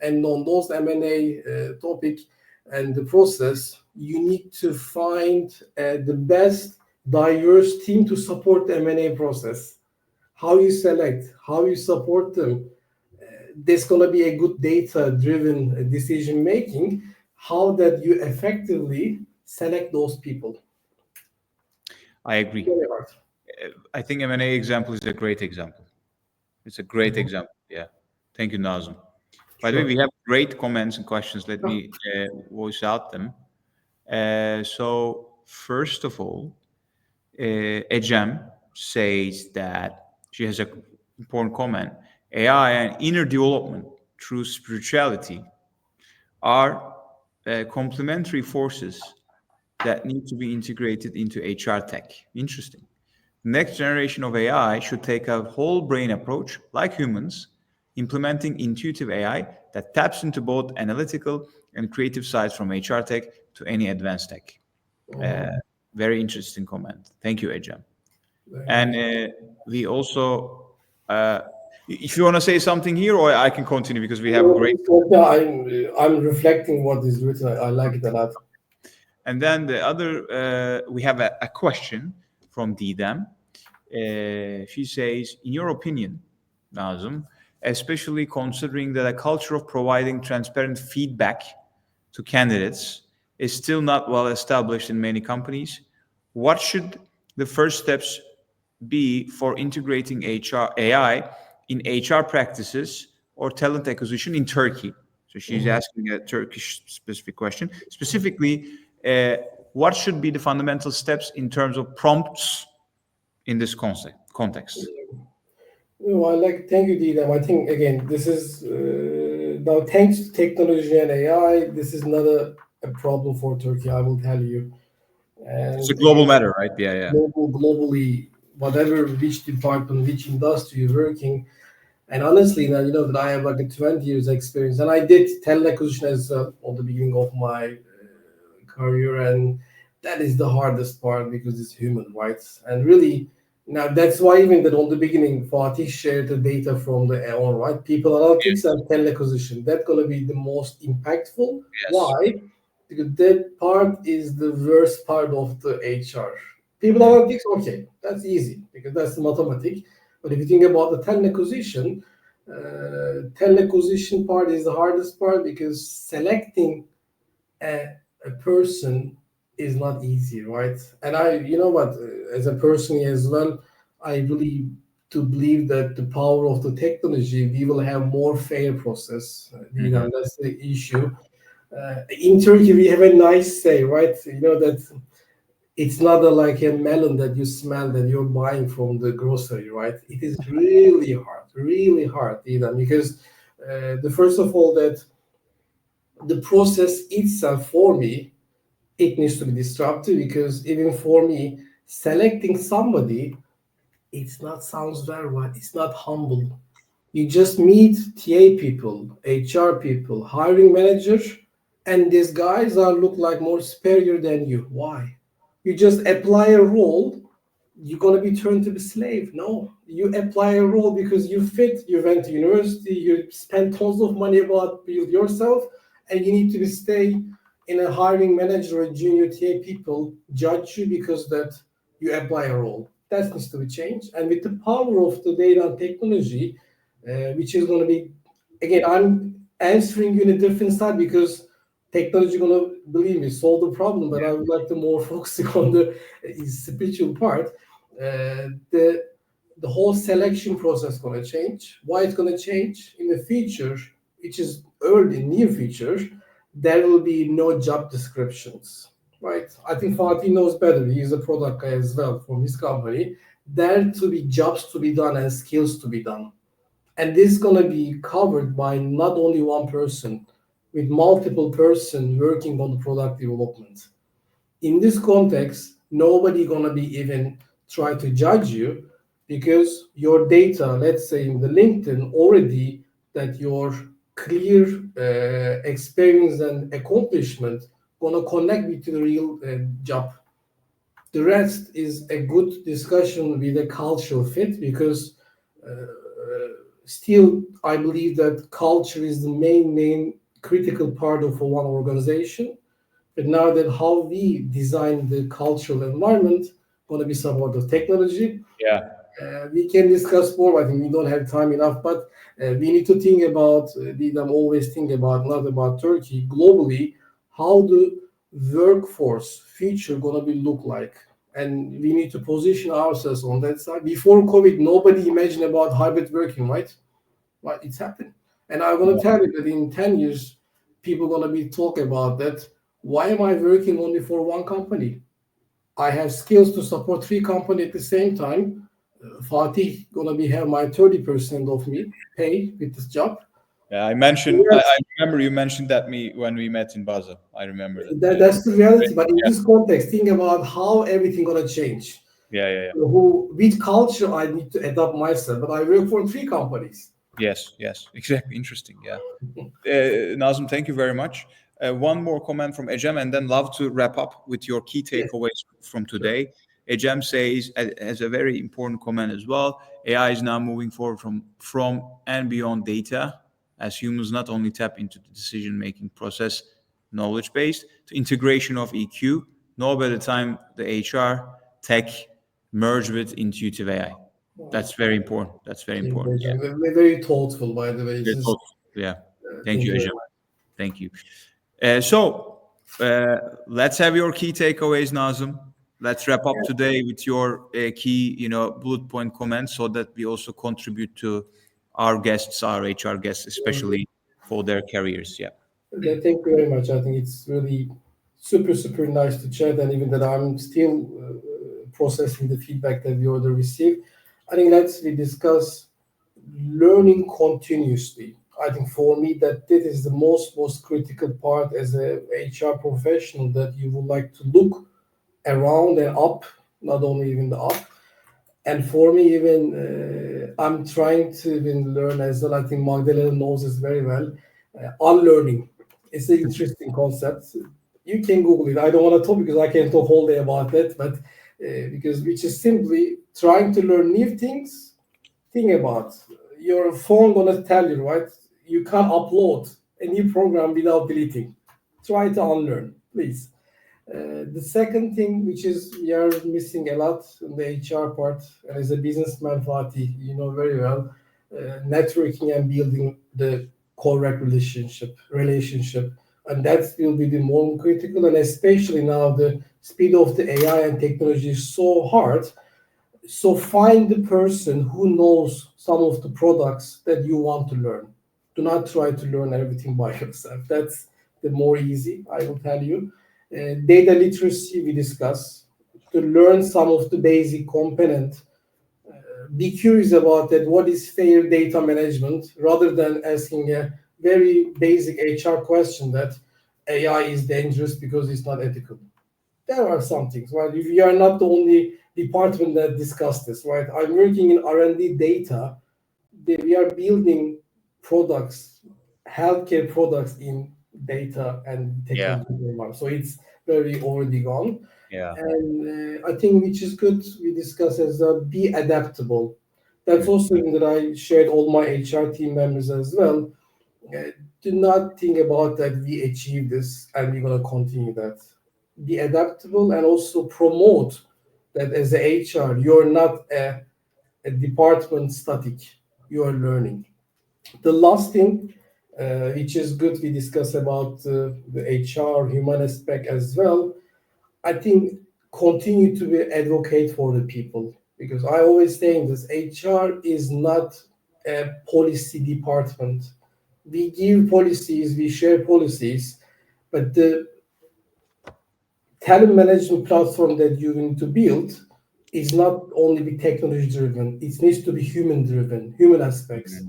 and on those M&A topic and the process, you need to find the best diverse team to support the M&A process. How you select, how you support them, there's going to be a good data driven decision making how that you effectively select those people. I agree. Very hard. I think M&A example is a great example. It's a great Mhm. example. Yeah. Thank you, Nazım. By the way, Sure. we have great comments and questions. Let Yeah. me voice out them. So first of all, Ecem says that she has an important comment. AI and inner development through spirituality are complementary forces that need to be integrated into HR tech. Interesting. Next generation of AI should take a whole brain approach, like humans, implementing intuitive AI that taps into both analytical and creative sides from HR tech to any advanced tech. Very interesting comment. Thank you, Ejam. And we also, if you want to say something here, or I can continue because we have great. I'm reflecting what is written. I like it a lot. And then the other, we have a question from Didem. She says, in your opinion, Nazım, especially considering that a culture of providing transparent feedback to candidates is still not well established in many companies, what should the first steps be for integrating AI in HR practices or talent acquisition in Turkey? So she's asking a Turkish specific question. Specifically, what should be the fundamental steps in terms of prompts in this context? Thank you, Didem. I think, again, this is, now thanks to technology and AI, this is not a problem for Turkey, I will tell you. And it's a global matter, right? Yeah. Globally, which department, which industry you're working. And honestly, now, that I have like a 20 years experience, and I did talent acquisition as on the beginning of my career, and that is the hardest part because it's human, right? And really, now that's why even that on the beginning, Fatih shared the data from the Aon, right? People analytics and talent acquisition. That's gonna be the most impactful. Yes. Why? Because that part is the worst part of the HR. People analytics, okay, that's easy because that's the mathematics. But if you think about the talent acquisition part is the hardest part because selecting a person is not easy, right? And as a person as well, I really to believe that the power of the technology, we will have more fair process. That's the issue. In Turkey, we have a nice say, right? That it's not like a melon that you smell that you're buying from the grocery, right? It is really hard, because the first of all that the process itself for me, it needs to be disruptive because even for me, selecting somebody, it's not sounds very right. It's not humble. You just meet TA people, HR people, hiring manager, and these guys are look like more superior than you. Why? You just apply a role, you're gonna be turned to be slave. No, you apply a role because you fit. You went to university, you spend tons of money about build yourself, and you need to stay in a hiring manager or junior TA people judge you because that you apply a role. That needs to be changed. And with the power of the data and technology, which is going to be, again, I'm answering you in a different side because technology going to, believe me, solve the problem. But I would like to more focus on the spiritual part. The whole selection process going to change. Why it's going to change in the future, which is early, near future, there will be no job descriptions, right? I think Fatih knows better. He's a product guy as well from his company. There to be jobs to be done and skills to be done. And this is going to be covered by not only one person, with multiple person working on the product development. In this context, nobody going to be even try to judge you because your data, let's say in the LinkedIn already, that your clear experience and accomplishment gonna connect with the real job. The rest is a good discussion with a cultural fit because still I believe that culture is the main critical part of one organization. But now that how we design the cultural environment going to be support of technology. Yeah. We can discuss more. I think we don't have time enough, but we need to think about. I'm always think about not about Turkey globally. How the workforce future gonna be look like, and we need to position ourselves on that side. Before COVID, nobody imagined about hybrid working, right? But it's happened, and I'm gonna tell you that in 10 years, people gonna be talking about that. Why am I working only for one company? I have skills to support three companies at the same time. Fatih gonna be have my 30% of me pay with this job. Yeah, I mentioned. I remember you mentioned that me when we met in Basel. I remember that. That's the reality. But in this context, think about how everything gonna change. Yeah. Which culture I need to adopt myself. But I work for 3 companies. Yes, exactly. Interesting. Yeah. Nazım, thank you very much. One more comment from Ecem, and then love to wrap up with your key takeaways from today. Ecem says, as a very important comment as well, AI is now moving forward from and beyond data, as humans not only tap into the decision-making process, knowledge-based, to integration of EQ, no better time the HR, tech, merge with intuitive AI. That's very important. That's very important. Yeah. We're very thoughtful, by the way. Yeah. Thank you, you very Ecem. much. Thank you. Let's have your key takeaways, Nazım. Let's wrap up today with your key, bullet point comments, so that we also contribute to our guests, our HR guests, especially for their careers. Yeah. Okay, thank you very much. I think it's really super nice to chat, and even that I'm still processing the feedback that we already received. I think we discuss learning continuously. I think for me that is the most critical part as a HR professional, that you would like to look around and up, not only even the up. And for me, even I'm trying to even learn as well. I think Magdalena knows this very well. Unlearning. It's an interesting concept. You can Google it. I don't want to talk because I can talk whole day about that, but because which is simply trying to learn new things. Think about your phone gonna tell you, right? You can't upload a new program without deleting. Try to unlearn, please. The second thing, which is we are missing a lot in the HR part, and as a businessman, Fatih, you know very well, networking and building the correct relationship, and that will be the more critical. And especially now, the speed of the AI and technology is so hard. So find the person who knows some of the products that you want to learn. Do not try to learn everything by yourself. That's the more easy, I will tell you. Data literacy we discuss, to learn some of the basic component. Be curious about that. What is fair data management, rather than asking a very basic HR question that AI is dangerous because it's not ethical. There are some things, right? If you are not the only department that discuss this, right? I'm working in R&D data. We are building products, healthcare products in data and technology. So it's very already gone. Yeah. And I think which is good, we discuss as be adaptable. That's also something that I shared all my HR team members as well. Do not think about that we achieved this and we're going to continue that. Be adaptable, and also promote that as a HR, you're not a department static, you are learning. The last thing, which is good, we discuss about the HR human aspect as well. I think continue to be advocate for the people, because I always saying this: HR is not a policy department. We give policies, we share policies, but the talent management platform that you need to build is not only be technology driven, it needs to be human driven, human aspects.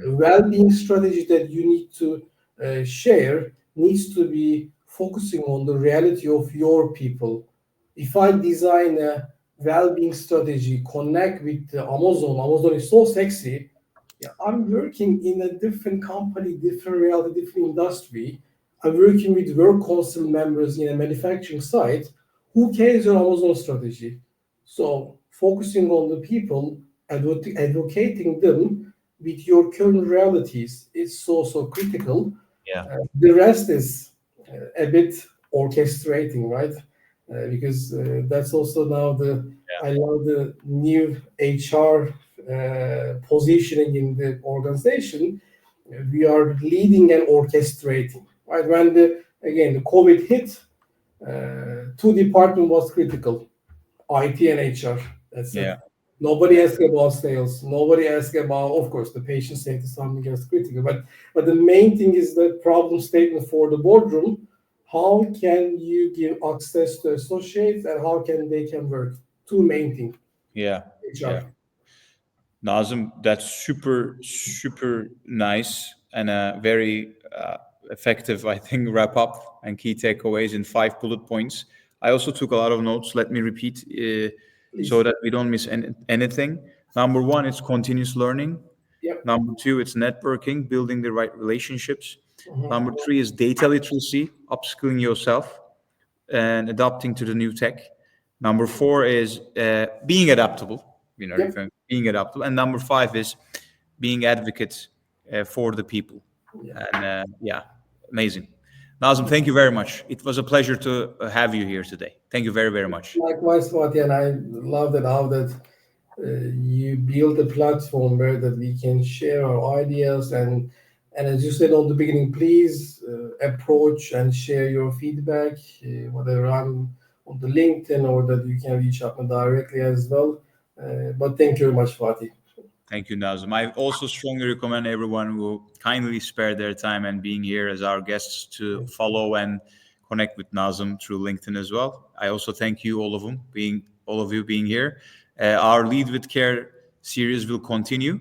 Well-being strategy that you need to share needs to be focusing on the reality of your people. If I design a well-being strategy, connect with Amazon is so sexy. Yeah, I'm working in a different company, different reality, different industry. I'm working with work council members in a manufacturing site. Who cares your Amazon strategy? So focusing on the people, advocating them with your current realities is so critical. Yeah. The rest is a bit orchestrating, right? Because that's also now I love the new HR positioning in the organization. We are leading and orchestrating, right? When the COVID hit, 2 department was critical: IT and HR. That's it. Nobody asked about sales. Nobody asked about, of course, the patient safety, something else critical. But the main thing is the problem statement for the boardroom. How can you give access to associates, and how they can work? 2 main things. HR. Nazım, that's super nice. and a very effective, I think, wrap up and key takeaways in 5 bullet points. I also took a lot of notes. Let me repeat so that we don't miss anything. Number 1, it's continuous learning. Yep. Number 2, it's networking, building the right relationships. Mhm. Number 3 is data literacy, upskilling yourself and adapting to the new tech. Number 4 is being adaptable, Yep. being adaptable. And number 5 is being advocates for the people. Yeah. And amazing. Nazım, thank you very much. It was a pleasure to have you here today. Thank you very, very much. Likewise, Fatih, and I love that how that you build a platform where that we can share our ideas, and as you said on the beginning, please approach and share your feedback, whether I'm on the LinkedIn or that you can reach out me directly as well. But thank you very much, Fatih. Thank you, Nazım. I also strongly recommend everyone who kindly spare their time and being here as our guests to follow and connect with Nazım through LinkedIn as well. I also thank you, all of you being here. Our Lead with Care series will continue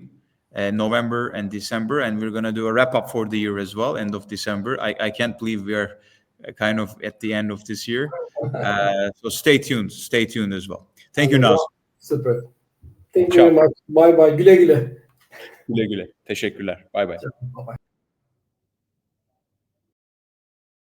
November and December, and we're going to do a wrap up for the year as well, end of December. I can't believe we are kind of at the end of this year. So stay tuned as well. Thank you, Nazım. Super. Thank you very much. Bye bye. Güle güle. Güle güle. Teşekkürler. Bye bye. Bye bye.